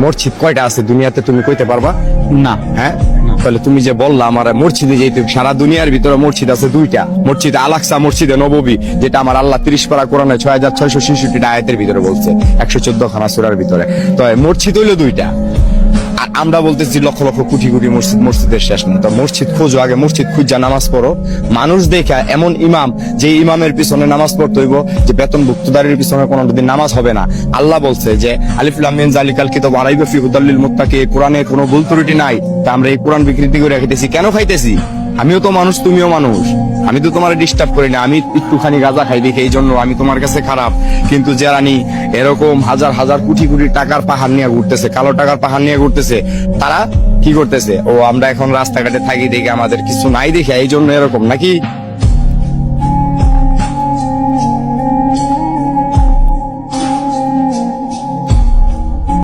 মসজিদ কয়টা আছে দুনিয়াতে তুমি কইতে পারবা? না। হ্যাঁ, তাহলে তুমি যে বললা আমার মসজিদে যেতে, সারা দুনিয়ার ভিতরে মসজিদ আছে দুইটা, মসজিদে আলাকসা, মসজিদে নববী, যেটা আমার আল্লাহ 30 পারা কোরআনে 6666 আয়াতের ভিতরে বলছে, 114 খানা সূরার ভিতরে। তো মসজিদ হইলো দুইটা, আর আমরা বলতেছি লক্ষ লক্ষ কোটি কোটি মসজিদ, মসজিদের শেষ নেই। তো মসজিদ খোঁজো, আগে মসজিদ খুঁজা নামাজ পড়ো। মানুষ দেখা এমন ইমাম, যে ইমামের পিছনে নামাজ পড়তে হইব, যে বেতনভুক্তদারির পিছনে কোনোদিন নামাজ হবে না। আল্লাহ বলছে যে আলিফ লাম মিম যালিকাল কিতাবু লা রাইবা ফিহি হুদাল লিল মুত্তাকিন, কোরআনে কোনো ভুল ত্রুটি নাই। তা আমরা এই কোরআন বিকৃতি করে খাইতেছি কেন? খাইতেছি আমিও তো মানুষ, তুমিও মানুষ, আমি তো তোমার ডিস্টার্ব করি না। আমি একটুখানি গাঁজা খাই দেখি এই জন্য আমি তোমার কাছে খারাপ, কিন্তু যারা নি এরকম হাজার হাজার কোটি কোটি টাকার পাহাড় নিয়ে ঘুরতেছে, কালো টাকার পাহাড় নিয়ে ঘুরতেছে, তারা কি করতেছে? ও আমরা এখন রাস্তাঘাটে থাকি দেখে আমাদের কিছু নাই দেখে এই জন্য এরকম নাকি?